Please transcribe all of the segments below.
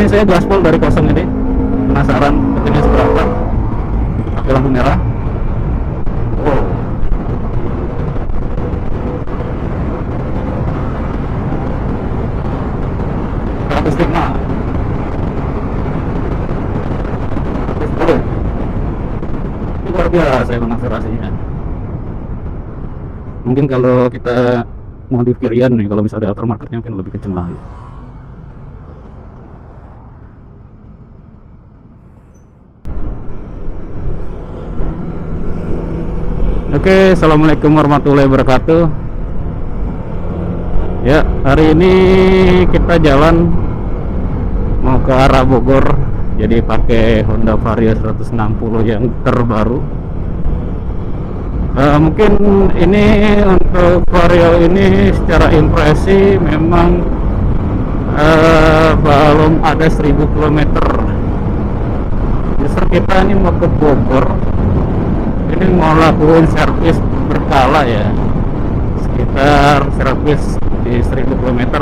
ini saya gaspol dari kosong ini, penasaran ketinggian seberapa. Pakai lampu merah. Wow. Stigma 110. Ini luar biasa emang akselerasinya. Mungkin kalau kita modif kirian nih, kalau misalnya aftermarketnya mungkin lebih kenceng lagi. Oke, assalamualaikum warahmatullahi wabarakatuh. Ya, hari ini kita jalan mau ke arah Bogor, jadi pakai Honda Vario 160 yang terbaru. Mungkin ini untuk Vario ini secara impresi memang belum ada 1000 km. Justru kita ini mau ke Bogor, ini mau lakuin servis berkala ya, sekitar servis di 1000 km.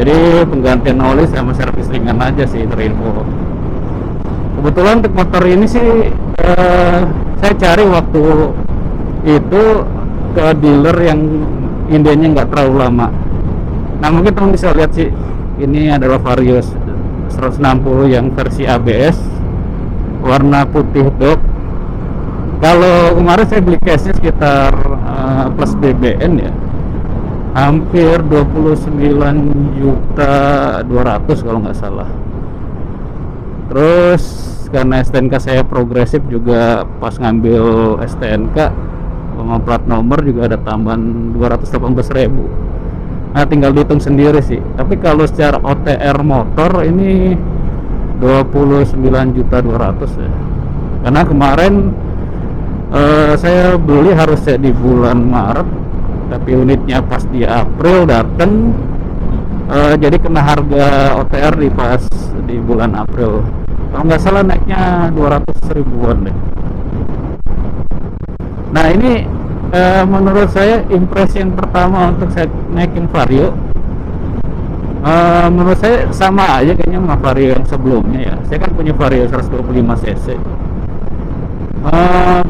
Jadi penggantian oli sama servis ringan aja sih, terinfo. Kebetulan untuk motor ini sih saya cari waktu itu ke dealer yang indenya nggak terlalu lama. Nah mungkin teman bisa lihat sih, ini adalah Vario 160 yang versi ABS warna putih dok. Kalau kemarin saya beli cashnya sekitar plus BBN ya, hampir 29.200.000 kalau nggak salah. Terus karena STNK saya progresif juga, pas ngambil STNK sama plat nomor juga ada tambahan 218.000. Nah tinggal dihitung sendiri sih. Tapi kalau secara OTR motor ini 29.200.000 ya. Karena kemarin saya beli harusnya di bulan Maret, tapi unitnya pas di April dateng, jadi kena harga OTR pas di bulan April. Kalau nggak salah naiknya 200.000-an deh. Nah ini menurut saya impresi yang pertama untuk saya naikin Vario, menurut saya sama aja kayaknya sama Vario yang sebelumnya ya. Saya kan punya Vario 125cc.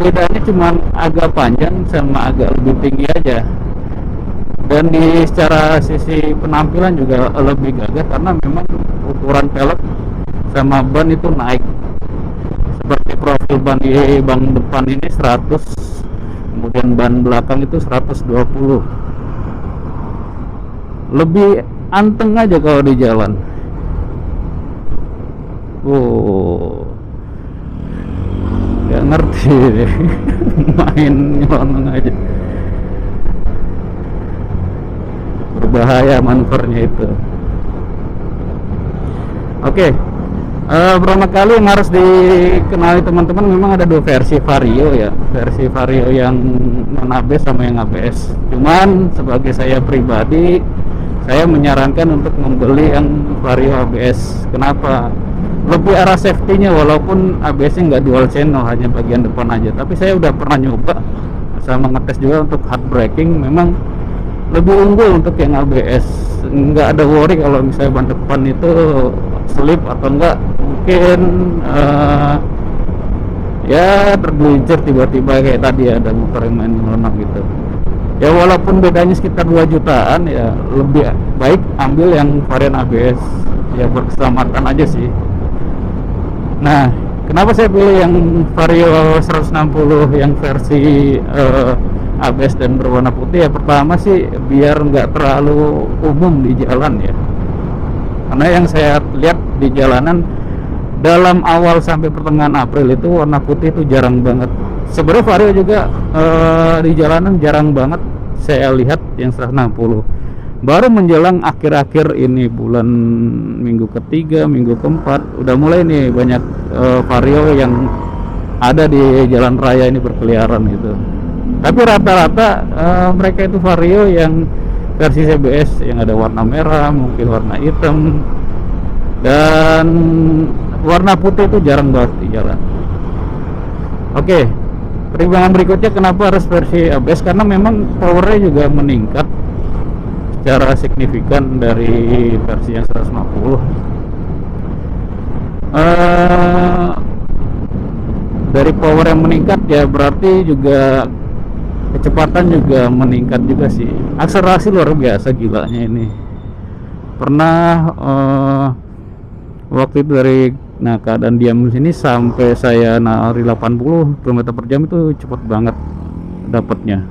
Bedanya cuma agak panjang sama agak lebih tinggi aja, dan di secara sisi penampilan juga lebih gagah karena memang ukuran pelek sama ban itu naik. Seperti profil ban di ban depan ini 100, kemudian ban belakang itu 120. Lebih anteng aja kalau di jalan. Gak ngerti deh. Main nyelonong aja, berbahaya manuvernya itu. Oke, pertama kali yang harus dikenali teman-teman, memang ada dua versi Vario ya, versi Vario yang non ABS sama yang ABS. Cuman sebagai saya pribadi, saya menyarankan untuk membeli yang Vario ABS. Kenapa? Lebih arah safety-nya, walaupun ABS-nya nggak dual channel, hanya bagian depan aja. Tapi saya udah pernah nyoba sama ngetes juga untuk hard braking, memang lebih unggul untuk yang ABS. Nggak ada worry kalau misalnya ban depan itu slip atau enggak, mungkin ya tergelincir tiba-tiba kayak tadi ada motor yang main ngelonok gitu. Ya walaupun bedanya sekitar 2 jutaan ya, lebih baik ambil yang varian ABS ya, berkeselamatan aja sih. Nah kenapa saya pilih yang Vario 160 yang versi ABS dan berwarna putih ya? Pertama sih biar nggak terlalu umum di jalan ya, karena yang saya lihat di jalanan dalam awal sampai pertengahan April itu warna putih itu jarang banget. Sebenarnya Vario juga di jalanan jarang banget saya lihat yang 160. Baru menjelang akhir-akhir ini, bulan minggu ketiga, minggu keempat, udah mulai nih banyak Vario yang ada di jalan raya ini berkeliaran gitu. Tapi rata-rata mereka itu Vario yang versi CBS yang ada warna merah, mungkin warna hitam, dan warna putih itu jarang banget di jalan. Oke, pertimbangan berikutnya kenapa harus versi ABS, karena memang powernya juga meningkat secara signifikan dari versi yang 150. eh dari power yang meningkat ya, berarti juga kecepatan juga meningkat juga sih. Akselerasi luar biasa gilanya ini. Pernah waktu itu dari keadaan diam di sini sampai saya nari 80 km per jam itu cepet banget dapatnya.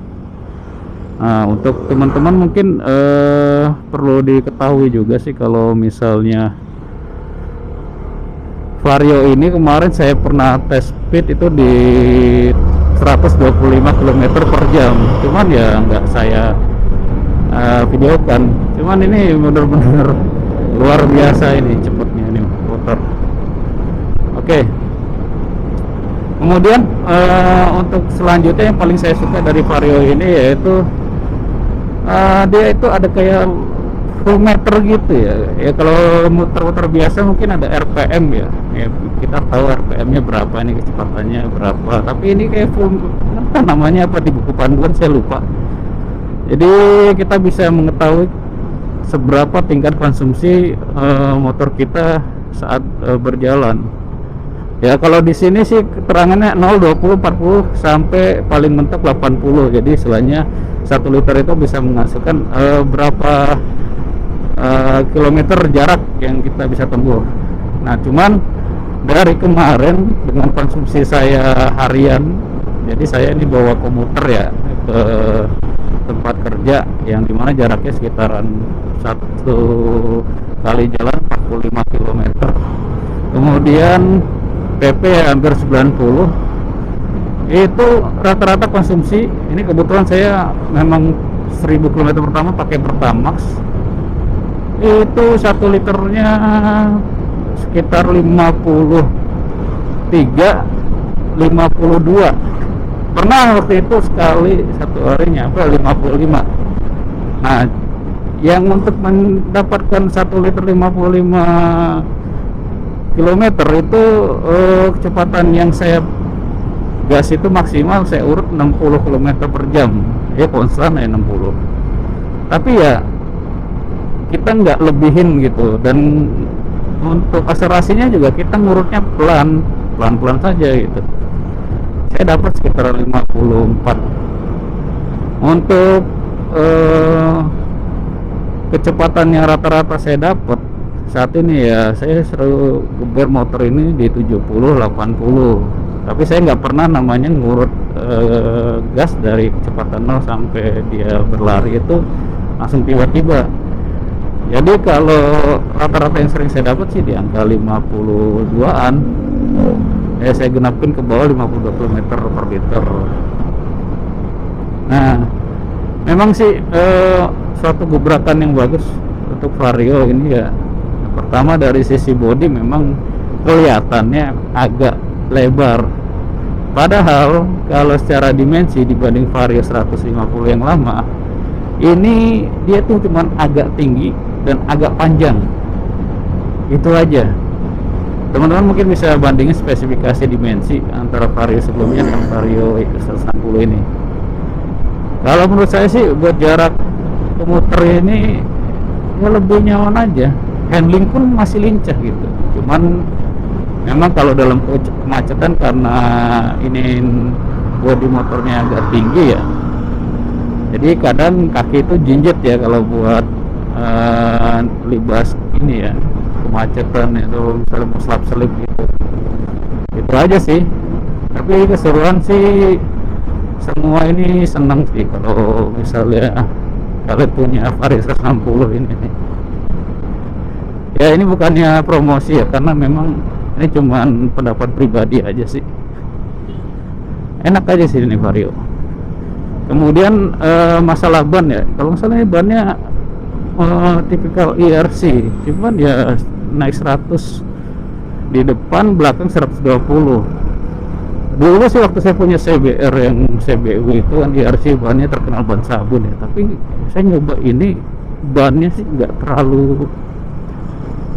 Nah, untuk teman-teman mungkin perlu diketahui juga sih, kalau misalnya Vario ini kemarin saya pernah tes speed itu di 125 km per jam, cuman ya nggak saya videokan. Cuman ini bener-bener luar biasa ini cepatnya ini motor. Oke. Kemudian untuk selanjutnya yang paling saya suka dari Vario ini yaitu dia itu ada kayak full meter gitu ya. Ya kalau muter-muter biasa mungkin ada RPM ya. Ya kita tahu RPM-nya berapa, ini kecepatannya berapa. Tapi ini kayak full, entah namanya apa di buku panduan saya lupa. Jadi kita bisa mengetahui seberapa tingkat konsumsi motor kita saat berjalan. Ya kalau di sini sih keterangannya 0, 20, 40 sampai paling mentok 80. Jadi istilahnya 1 liter itu bisa menghasilkan berapa kilometer jarak yang kita bisa tempuh. Nah, cuman dari kemarin dengan konsumsi saya harian, jadi saya ini bawa komuter ya ke tempat kerja yang dimana jaraknya sekitaran 1 kali jalan 45 km. Kemudian PP hampir 90. Itu rata-rata konsumsi ini, kebetulan saya memang 1000 km pertama pakai Pertamax, itu 1 liternya sekitar 53 52. Pernah waktu itu sekali satu hari nyampe 55. Nah, yang untuk mendapatkan 1 liter 55 km itu kecepatan yang saya gas itu maksimal saya urut 60 km per jam ya, konstan ya 60. Tapi ya kita nggak lebihin gitu, dan untuk akselerasinya juga kita ngurutnya pelan-pelan saja gitu. Saya dapat sekitar 54. Untuk kecepatan yang rata-rata saya dapat saat ini ya, saya selalu geber motor ini di 70 80. Tapi saya nggak pernah namanya ngurut gas dari kecepatan 0 sampai dia berlari itu langsung tiba-tiba. Jadi kalau rata-rata yang sering saya dapat sih di angka 52an. Ya saya genapin ke bawah 52 km per liter. Nah, memang sih suatu gebrakan yang bagus untuk Vario ini ya. Pertama dari sisi bodi memang kelihatannya agak lebar. Padahal kalau secara dimensi dibanding Vario 150 yang lama, ini dia tuh cuman agak tinggi dan agak panjang. Itu aja. Teman-teman mungkin bisa bandingin spesifikasi dimensi antara Vario sebelumnya dan Vario 160 ini. Kalau menurut saya sih buat jarak komuter ini ya lebih nyaman aja. Handling pun masih lincah gitu. Cuman memang kalau dalam kemacetan karena ini bodi motornya agak tinggi ya, jadi kadang kaki itu jinjet ya kalau buat libas ini ya, kemacetan itu misalnya mau selap-selip gitu. Itu aja sih. Tapi keseruan sih, semua ini senang sih kalau misalnya kalian punya Vario 160 ini. Ya ini bukannya promosi ya, karena memang ini cuman pendapat pribadi aja sih. Enak aja sih ini Vario. Kemudian masalah ban ya, kalau misalnya bannya tipikal IRC, cuman ya naik 100 di depan, belakang 120. Dulu sih waktu saya punya CBR yang CBU itu kan IRC bannya terkenal ban sabun ya, tapi saya nyoba ini bannya sih nggak terlalu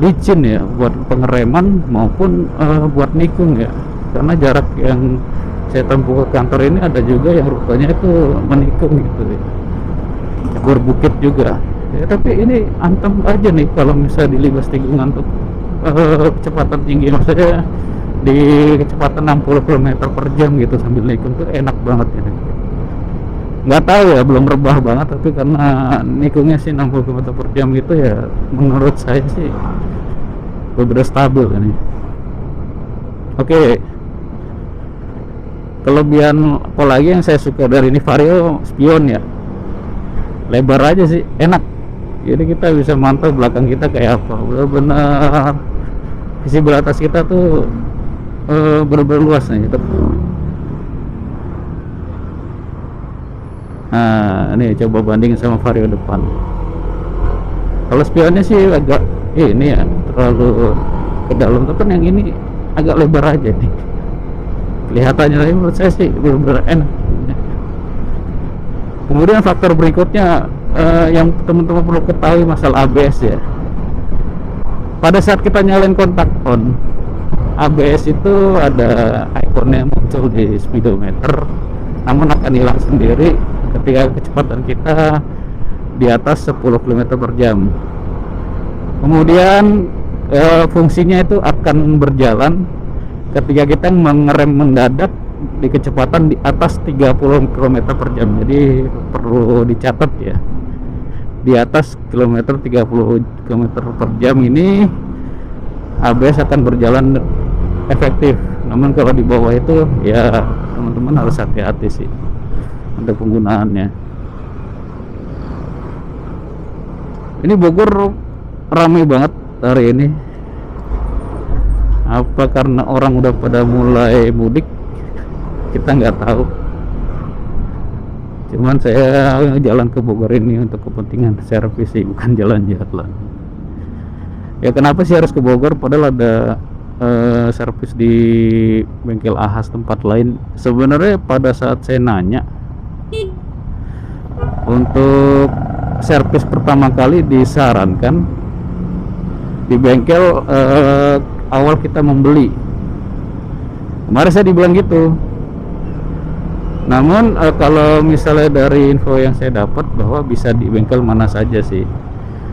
licin ya buat pengereman maupun buat nikung ya, karena jarak yang saya tempuh ke kantor ini ada juga yang rutenya itu menikung gitu ya, berbukit juga ya. Tapi ini antem aja nih kalau misalnya dilibas tikungan tuh, kecepatan tinggi, maksudnya di kecepatan 60 km per jam gitu sambil nikung tuh enak banget gitu. Nggak tahu ya, belum rebah banget, tapi karena nikungnya sih 60 km per jam gitu ya, menurut saya sih udah stabil ini. Oke, kelebihan apa lagi yang saya suka dari ini, Vario spion ya, lebar aja sih, enak. Jadi kita bisa mantau belakang kita kayak apa, benar-benar visibilitas kita tuh benar-benar luas nih gitu. Nah ini coba bandingin sama Vario depan. Kalau spionnya sih agak ini ya, terlalu ke dalam, tapi yang ini agak lebar aja nih kelihatannya. Tapi menurut saya sih benar-benar enak. Kemudian faktor berikutnya yang teman-teman perlu ketahui masalah ABS ya. Pada saat kita nyalain kontak on, ABS itu ada ikonnya muncul di speedometer, namun akan hilang sendiri ketika kecepatan kita di atas 10 km per jam. Kemudian fungsinya itu akan berjalan ketika kita mengerem mendadak di kecepatan di atas 30 km per jam. Jadi perlu dicatat ya, di atas 30 km per jam ini ABS akan berjalan efektif. Namun kalau di bawah itu ya teman-teman harus hati-hati sih untuk penggunaannya. Ini Bogor ramai banget hari ini. Apa karena orang udah pada mulai mudik, kita nggak tahu. Cuman saya jalan ke Bogor ini untuk kepentingan servis sih, bukan jalan-jalan. Ya kenapa sih harus ke Bogor padahal ada servis di bengkel Ahas tempat lain? Sebenarnya pada saat saya nanya, untuk servis pertama kali disarankan di bengkel awal kita membeli. Kemarin saya dibilang gitu. Namun kalau misalnya dari info yang saya dapat bahwa bisa di bengkel mana saja sih.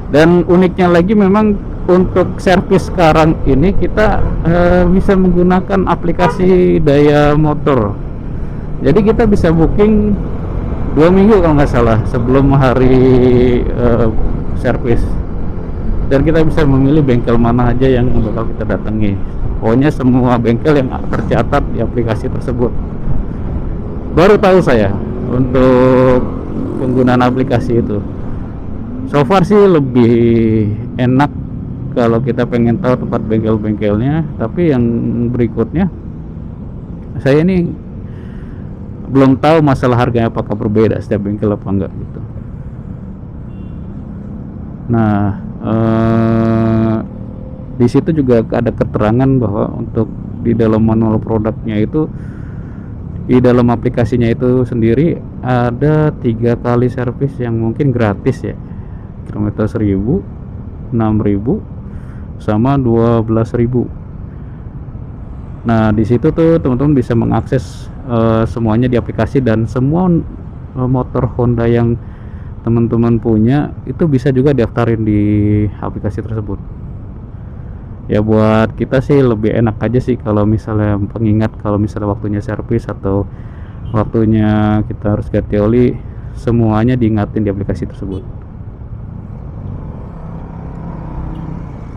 Dan uniknya lagi memang untuk servis sekarang ini kita bisa menggunakan aplikasi daya motor. Jadi kita bisa booking 2 minggu kalau nggak salah sebelum hari servis. Dan kita bisa memilih bengkel mana aja yang bakal kita datangi. Pokoknya semua bengkel yang tercatat di aplikasi tersebut. Baru tahu saya untuk penggunaan aplikasi itu. So far sih lebih enak kalau kita pengen tahu tempat bengkel-bengkelnya. Tapi yang berikutnya, saya ini belum tahu masalah harganya apakah berbeda setiap bengkel apa enggak gitu. Nah di situ juga ada keterangan bahwa untuk di dalam manual produknya itu, di dalam aplikasinya itu sendiri ada 3 kali servis yang mungkin gratis ya, kilometer 1000, 6000 sama 12000. Nah di situ tuh teman-teman bisa mengakses semuanya di aplikasi, dan semua motor Honda yang teman-teman punya itu bisa juga daftarin di aplikasi tersebut. Ya buat kita sih lebih enak aja sih kalau misalnya pengingat, kalau misalnya waktunya servis atau waktunya kita harus ganti oli, semuanya diingatin di aplikasi tersebut.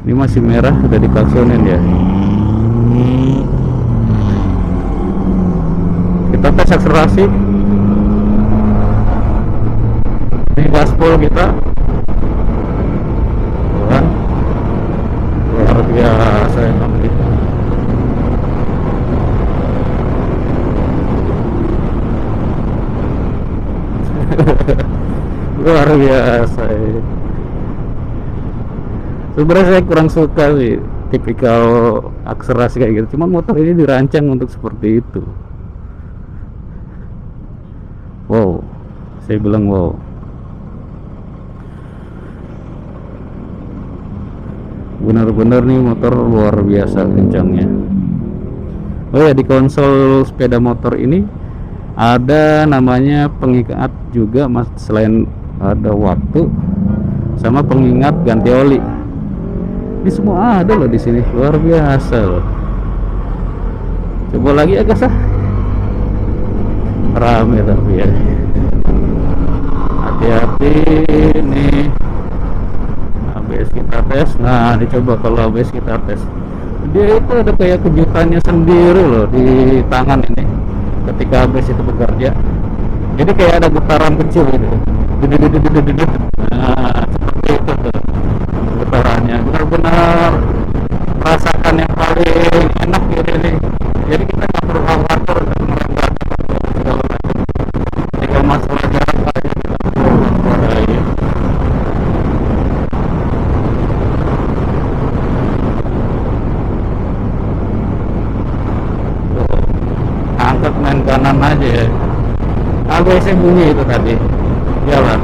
Ini masih merah, udah diklaksonin ya. Kita tes akselerasi. Ini gaspol kita. Kan? Luar biasa emang itu. Luar biasa ya. Sebenarnya saya kurang suka sih tipikal akselerasi kayak gitu, cuman motor ini dirancang untuk seperti itu. Wow, saya bilang wow. Benar-benar nih motor luar biasa kencangnya. Oh ya, di konsol sepeda motor ini ada namanya pengingat juga mas, selain ada waktu sama pengingat ganti oli. Ini semua ada loh di sini, luar biasa loh. Coba lagi ya guys, rame tapi ya. Hati-hati nih. ABS kita tes. Nah, dicoba kalau ABS kita tes. Dia itu ada kayak kejutannya sendiri loh di tangan ini. Ketika ABS itu bekerja. Jadi kayak ada getaran kecil gitu. Nah, seperti itu tuh getarannya. Benar-benar merasakan yang paling enak gitu nih. Jadi kita nggak perlu khawatir untuk merembak segala macam. Ketika masalah jarak aja kita perlu waspadai. Angkat main kanan aja ya. ABS bunyi itu tadi jalan.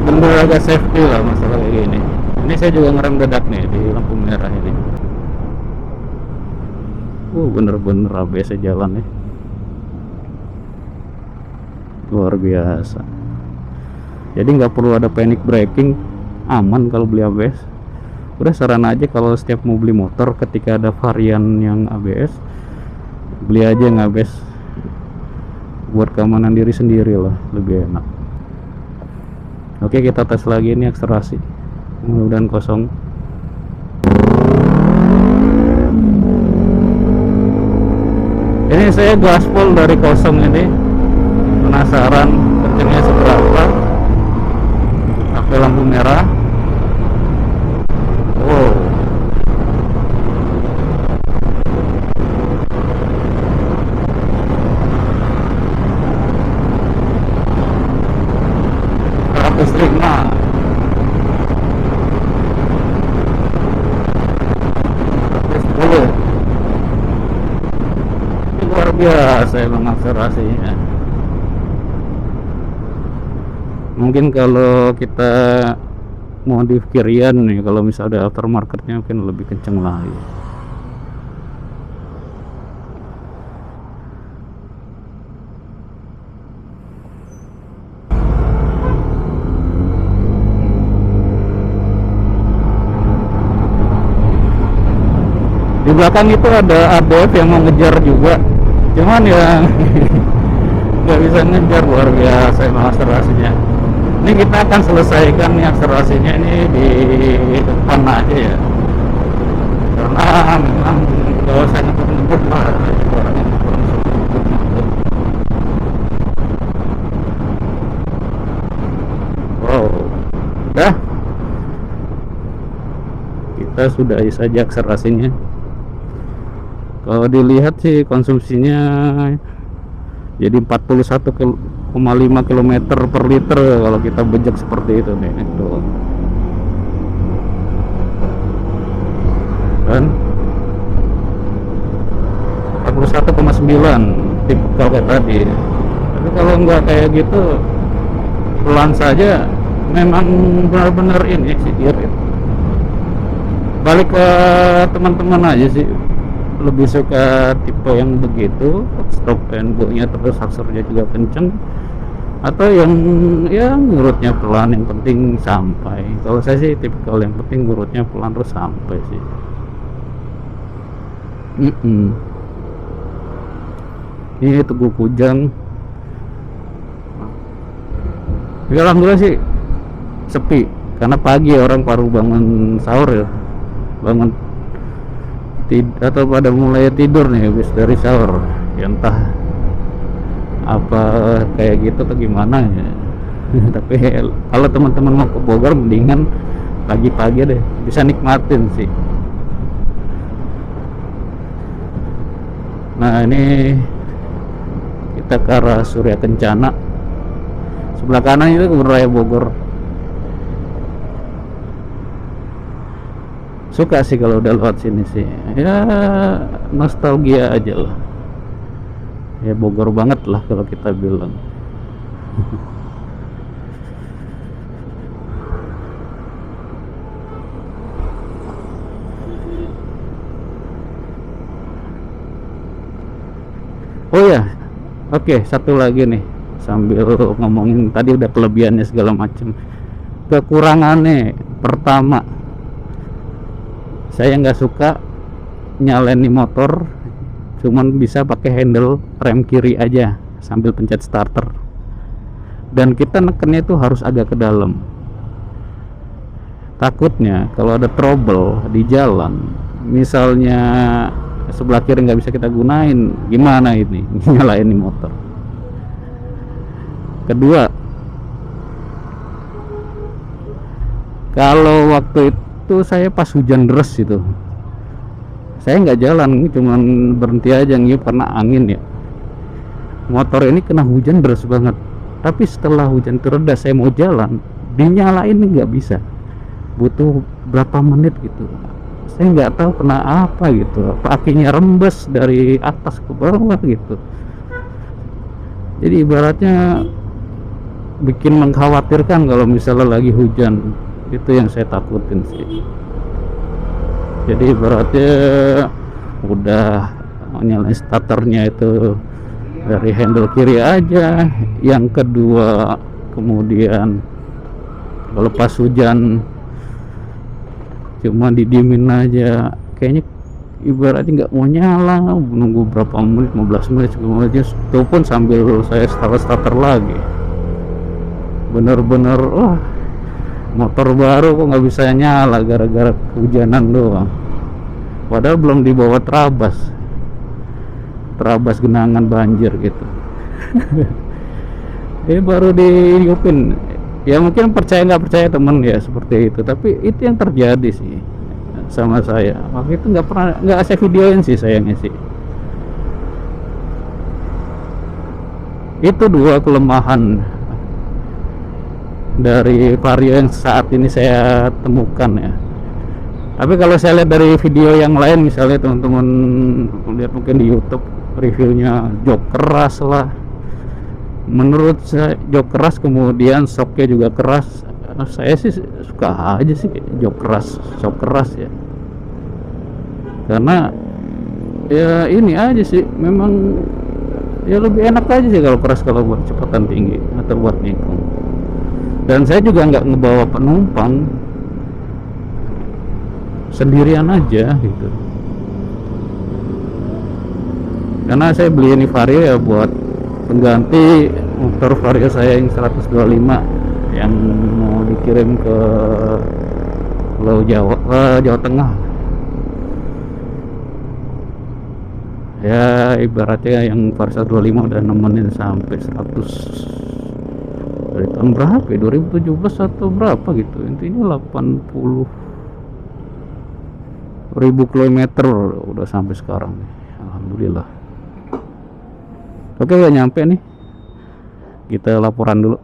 Bener agak safety lah masalah kayak gini. Ini saya juga ngerem dadak nih di lampu merah ini. Bener-bener ABS jalan ya. Luar biasa. Jadi nggak perlu ada panic braking, aman kalau beli ABS. Udah saran aja kalau setiap mau beli motor ketika ada varian yang ABS, beli aja yang ABS. Buat keamanan diri sendiri lah, lebih enak. Oke, kita tes lagi ini akselerasi. Mudah-mudahan kosong. Ini saya gaspol dari kosong ini. Penasaran kencengnya seberapa sampai lampu merah. Terima. Luar biasa emang akselerasinya. Mungkin kalau kita modif kirian nih, kalau misalnya ada aftermarketnya mungkin lebih kenceng lagi. Di belakang itu ada ADF yang mau ngejar juga, cuman ya nggak bisa ngejar. Luar biasa emang akselerasinya. Ini kita akan selesaikan nih akselerasinya ini di depan aja ya, karena memang kalau saya ngebut lah orangnya kurang ngebut. Udah, kita sudah saja akselerasinya. Kalau dilihat sih konsumsinya jadi 41,5 km per liter kalau kita bejek seperti itu nih. Tuh. Kan 41,9 tipikal kayak tadi. Tapi kalau nggak kayak gitu, pelan saja, memang benar-benar ini sih dia. Balik ke teman-teman aja sih, lebih suka tipe yang begitu, stop and go nya terus akselnya juga kenceng, atau yang ya ngurutnya pelan yang penting sampai. Kalau saya sih tipikal yang penting ngurutnya pelan terus sampai sih. Ini Teguh Kujang ya, alhamdulillah sih sepi karena pagi orang baru bangun sahur ya, bangun atau pada mulai tidur nih habis dari sahur ya, entah apa kayak gitu atau gimana ya. Tapi kalau teman-teman mau ke Bogor mendingan pagi-pagi deh, bisa nikmatin sih. Nah ini kita ke arah Surya Kencana, sebelah kanan itu Kebun Raya Bogor. Suka sih kalau udah lewat sini sih, ya nostalgia aja lah ya, Bogor banget lah kalau kita bilang. Oh ya, oke, satu lagi nih, sambil ngomongin tadi udah kelebihannya segala macam. Kekurangannya pertama, saya nggak suka nyalain di motor cuman bisa pakai handle rem kiri aja sambil pencet starter, dan kita nekennya itu harus agak ke dalam. Takutnya kalau ada trouble di jalan, misalnya sebelah kiri nggak bisa kita gunain, gimana ini nyalain di motor. Kedua, kalau waktu itu saya pas hujan deras itu, saya nggak jalan, cuman berhenti aja ngiup karena angin ya. Motor ini kena hujan deras banget, tapi setelah hujan tereda saya mau jalan, dinyalain nggak bisa, butuh berapa menit gitu. Saya nggak tahu kena apa gitu, apa akinya rembes dari atas ke bawah gitu. Jadi ibaratnya bikin mengkhawatirkan kalau misalnya lagi hujan. Itu yang saya takutin sih. Jadi ibaratnya udah nyalain starternya itu dari handle kiri aja. Yang kedua, kemudian kalau pas hujan cuma didiemin aja, kayaknya ibaratnya nggak mau nyala, nunggu berapa menit, 15 menit kemudian itu pun sambil saya starter lagi. Bener-bener motor baru kok nggak bisa nyala gara-gara kehujanan doang, padahal belum dibawa terabas genangan banjir gitu. Ini baru dihidupin ya, mungkin percaya nggak percaya temen ya seperti itu, tapi itu yang terjadi sih sama saya waktu itu. Nggak saya videoin sih sayangnya sih. Itu dua kelemahan dari Vario yang saat ini saya temukan ya. Tapi kalau saya lihat dari video yang lain, misalnya teman-teman lihat mungkin di YouTube reviewnya jok keras lah, menurut saya jok keras kemudian shocknya juga keras. Saya sih suka aja sih jok keras, shock keras ya, karena ya ini aja sih memang ya lebih enak aja sih kalau keras, kalau buat kecepatan tinggi atau buat nikung. Dan saya juga nggak ngebawa penumpang, sendirian aja gitu, karena saya beli ini Vario ya buat pengganti motor Vario saya yang 125 yang mau dikirim ke Pulau Jawa, Jawa Tengah ya. Ibaratnya yang Vario 125 udah nemenin sampai 100 dari tahun berapa ya, 2017 atau berapa gitu, intinya 80.000 kilometer udah sampai sekarang nih. Alhamdulillah. Oke, udah nyampe nih, kita laporan dulu.